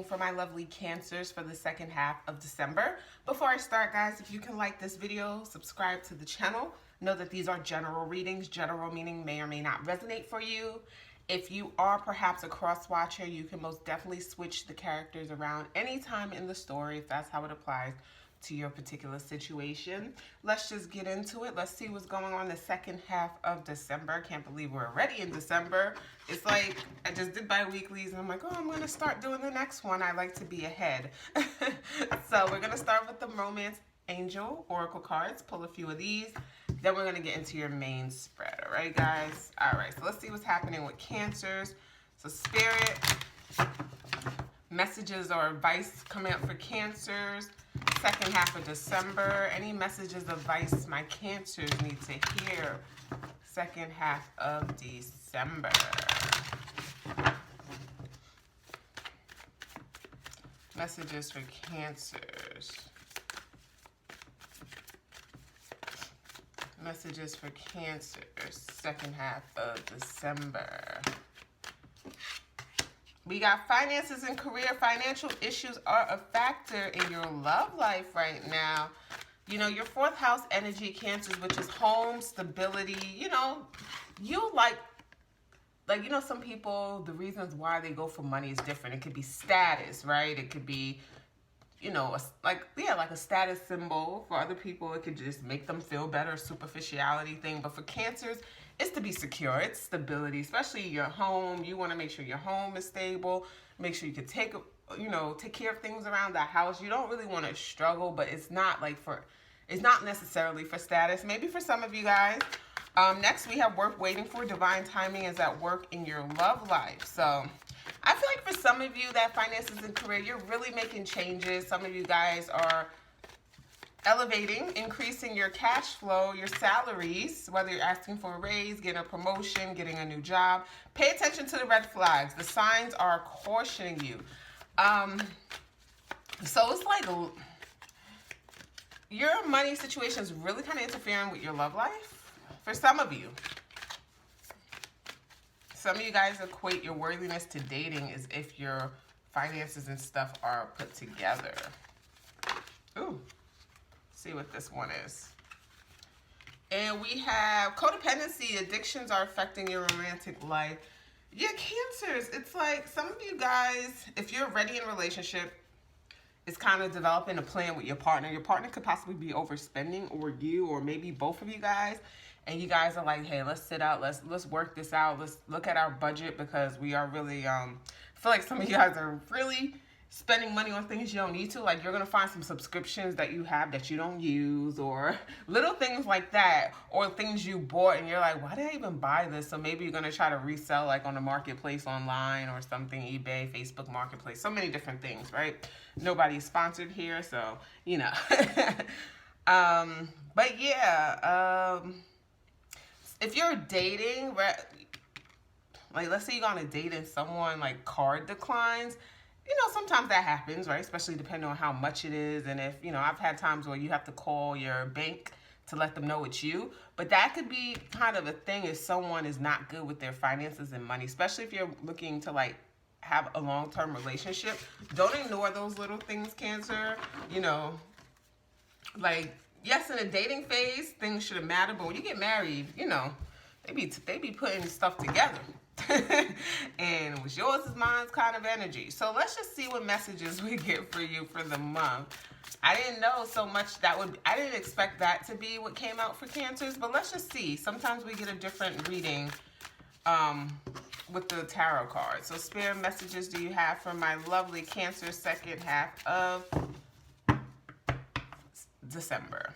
for my lovely Cancers for the second half of December. Before I start, guys, if you can like this video, subscribe to the channel. Know that these are general readings. General meaning may or may not resonate for you. If you are perhaps a cross watcher, you can most definitely switch the characters around anytime in the story if that's how it applies to your particular situation. Let's just get into it. Let's see what's going on the second half of December. Can't believe we're already in December. It's like I just did bi-weeklies and I'm like, oh, I'm going to start doing the next one. I like to be ahead. So we're going to start with the Romance Angel Oracle cards. Pull a few of these. Then we're going to get into your main spread. All right, guys? All right, so let's see what's happening with Cancers. So Spirit, messages or advice coming up for Cancers. Second half of December. Any messages, advice my Cancers need to hear second half of December. Messages for Cancers. Messages for Cancers second half of December. We got finances and career. Financial issues are a factor in your love life right now. You know, your fourth house energy, Cancers, which is home, stability. You know, you like, you know, some people, the reasons why they go for money is different. It could be status, right? It could be, you know, like a status symbol. For other people, it could just make them feel better, superficiality thing. But for Cancers, it's to be secure. It's stability, especially your home. You want to make sure your home is stable. Make sure you can take care of things around the house. You don't really want to struggle, but it's not necessarily for status. Maybe for some of you guys. Next, we have work waiting for. Divine timing is at work in your love life. So I feel like for some of you, that finances and career, you're really making changes. Some of you guys are elevating, increasing your cash flow, your salaries, whether you're asking for a raise, getting a promotion, getting a new job. Pay attention to the red flags. The signs are cautioning you. So it's like your money situation is really kind of interfering with your love life for some of you. Some of you guys equate your worthiness to dating as if your finances and stuff are put together. Ooh. See what this one is. And we have codependency. Addictions are affecting your romantic life. Yeah, Cancers. It's like some of you guys, if you're ready in a relationship, it's kind of developing a plan with your partner. Your partner could possibly be overspending, or you, or maybe both of you guys. And you guys are like, hey, let's sit out. Let's work this out. Let's look at our budget, because we are really, I feel like some of you guys are really spending money on things you don't need to. Like, you're going to find some subscriptions that you have that you don't use, or little things like that, or things you bought and you're like, why did I even buy this? So maybe you're going to try to resell, like on the marketplace online or something, eBay, Facebook Marketplace, so many different things, right? Nobody's sponsored here, so, you know. But yeah, if you're dating, like, let's say you're on a date and someone, like, card declines. You know, sometimes that happens, right? Especially depending on how much it is. And if, you know, I've had times where you have to call your bank to let them know it's you. But that could be kind of a thing if someone is not good with their finances and money, especially if you're looking to, like, have a long-term relationship. Don't ignore those little things, Cancer. You know, like, yes, in a dating phase, things shouldn't matter. But when you get married, you know, they be putting stuff together. And what's yours is mine's kind of energy. So let's just see what messages we get for you for the month. I didn't know so much I didn't expect that to be what came out for Cancers, but let's just see. Sometimes we get a different reading with the tarot cards. So Spirit, messages do you have for my lovely Cancer second half of December?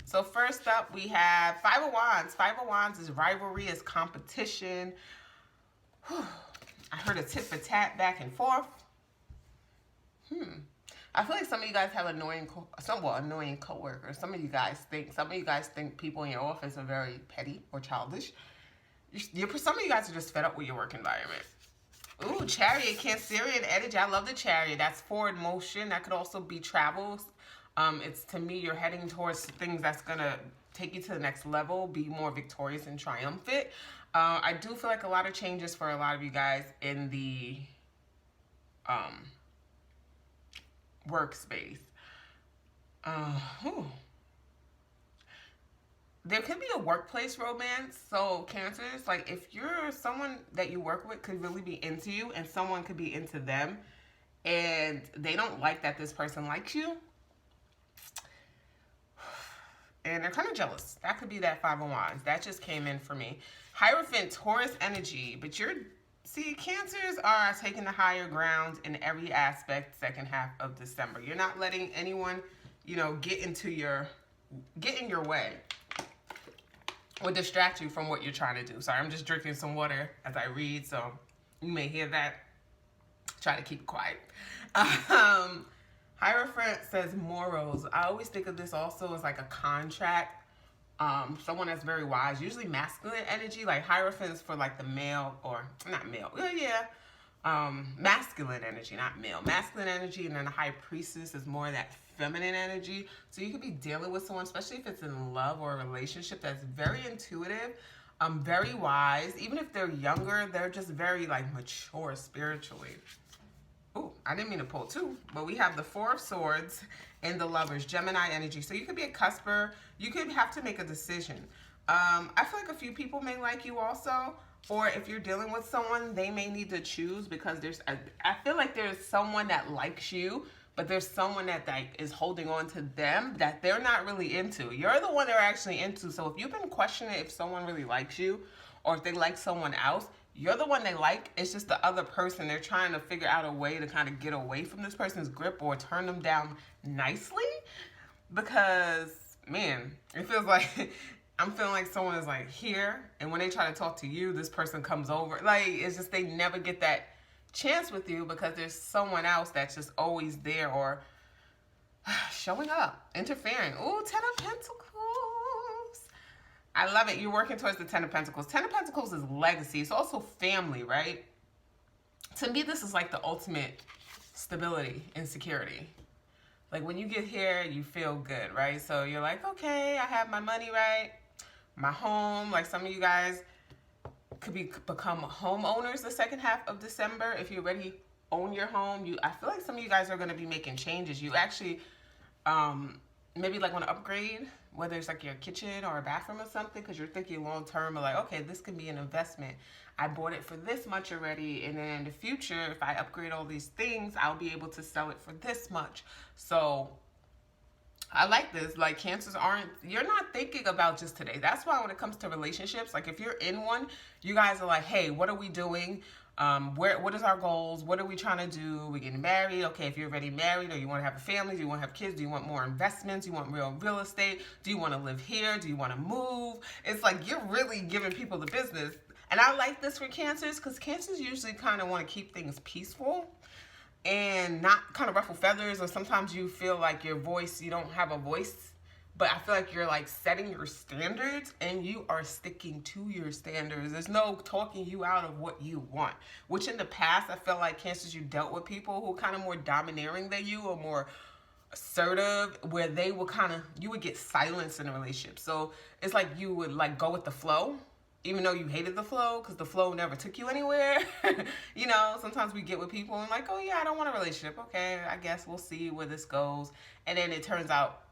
So first up, we have Five of Wands. Five of Wands is rivalry, is competition. I heard a tit for tat back and forth. I feel like some of you guys have annoying coworkers. Some of you guys think people in your office are very petty or childish. Some of you guys are just fed up with your work environment. Ooh, Chariot, Cancerian energy. I love the Chariot. That's forward motion. That could also be travels. It's, to me, you're heading towards things that's gonna take you to the next level, be more victorious and triumphant. I do feel like a lot of changes for a lot of you guys in the workspace. Whew. There could be a workplace romance. So Cancers, like if you're someone that you work with could really be into you and someone could be into them and they don't like that this person likes you and they're kind of jealous. That could be that Five of Wands. That just came in for me. Hierophant, Taurus energy, but see, Cancers are taking the higher ground in every aspect second half of December. You're not letting anyone, get in your way or distract you from what you're trying to do. Sorry, I'm just drinking some water as I read, so you may hear that. Try to keep it quiet. Hierophant says morals. I always think of this also as like a contract. Someone that's very wise, usually masculine energy, like Hierophant's for like the male, or not male, masculine energy, not male. Masculine energy, and then the High Priestess is more that feminine energy. So you could be dealing with someone, especially if it's in love or a relationship, that's very intuitive, very wise. Even if they're younger, they're just very like mature spiritually. Ooh, I didn't mean to pull two, but we have the Four of Swords and the Lovers, Gemini energy. So you could be a cusper. You could have to make a decision. I feel like a few people may like you also, or if you're dealing with someone, they may need to choose because I feel like there's someone that likes you, but there's someone that is holding on to them that they're not really into. You're the one they're actually into. So if you've been questioning if someone really likes you or if they like someone else, you're the one they like. It's just the other person. They're trying to figure out a way to kind of get away from this person's grip or turn them down nicely because, man, it feels like I'm feeling like someone is like here, and when they try to talk to you, this person comes over. Like, it's just they never get that chance with you because there's someone else that's just always there or showing up, interfering. Ooh, Ten of Pentacles. I love it. You're working towards the Ten of Pentacles. Ten of Pentacles is legacy. It's also family, right? To me, this is like the ultimate stability and security. Like when you get here, you feel good, right? So you're like, okay, I have my money, right? My home. Like some of you guys could become homeowners the second half of December. If you already own your home, I feel like some of you guys are going to be making changes. You actually maybe like want to upgrade, whether it's like your kitchen or a bathroom or something, because you're thinking long term of like, okay, this can be an investment. I bought it for this much already, and then in the future, if I upgrade all these things, I'll be able to sell it for this much. So I like this. Like Cancers you're not thinking about just today. That's why when it comes to relationships, like if you're in one, you guys are like, hey, what are we doing? What is our goals? What are we trying to do? We're getting married. Okay, if you're already married or you want to have a family, do you want to have kids? Do you want more investments? Do you want real estate? Do you want to live here? Do you want to move? It's like you're really giving people the business. And I like this for Cancers because Cancers usually kind of want to keep things peaceful and not kind of ruffle feathers, or sometimes you feel like you don't have a voice, but I feel like you're like setting your standards and you are sticking to your standards. There's no talking you out of what you want, which in the past, I felt like Cancers, you dealt with people who kind of more domineering than you or more assertive, where you would get silence in a relationship. So it's like you would like go with the flow, even though you hated the flow because the flow never took you anywhere. Sometimes we get with people and like, oh yeah, I don't want a relationship. Okay, I guess we'll see where this goes. And then it turns out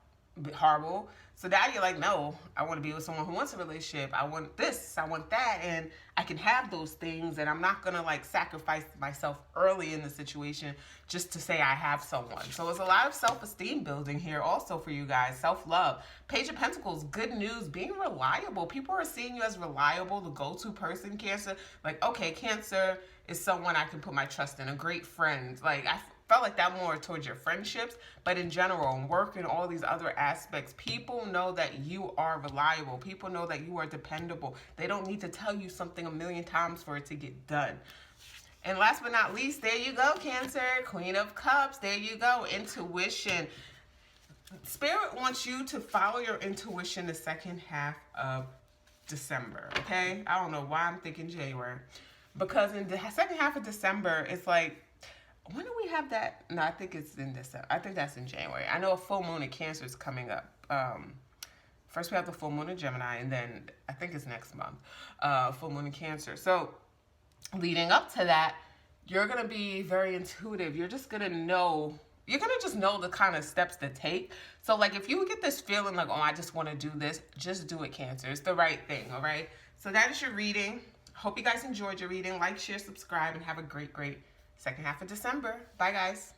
horrible. So now you're like, no, I want to be with someone who wants a relationship. I want this, I want that, and I can have those things, and I'm not gonna like sacrifice myself early in the situation just to say I have someone. So there's a lot of self-esteem building here also for you guys. Self-love. Page of Pentacles, good news, being reliable. People are seeing you as reliable, the go-to person, Cancer. Like, okay, Cancer is someone I can put my trust in, a great friend. Like, I felt like that more towards your friendships, but in general, in work and all these other aspects, people know that you are reliable. People know that you are dependable. They don't need to tell you something a million times for it to get done. And last but not least, there you go, Cancer, Queen of Cups. There you go, intuition. Spirit wants you to follow your intuition the second half of December, okay? I don't know why I'm thinking January. Because in the second half of December, it's like, when do we have that? No, I think it's in December. I think that's in January. I know a full moon in Cancer is coming up. First we have the full moon in Gemini, and then I think it's next month, full moon in Cancer. So leading up to that, you're going to be very intuitive. You're just going to know you're going to just know the kind of steps to take. So like if you get this feeling like, oh, I just want to do this, just do it, Cancer. It's the right thing, all right? So that is your reading. Hope you guys enjoyed your reading. Like, share, subscribe, and have a great, great second half of December. Bye, guys.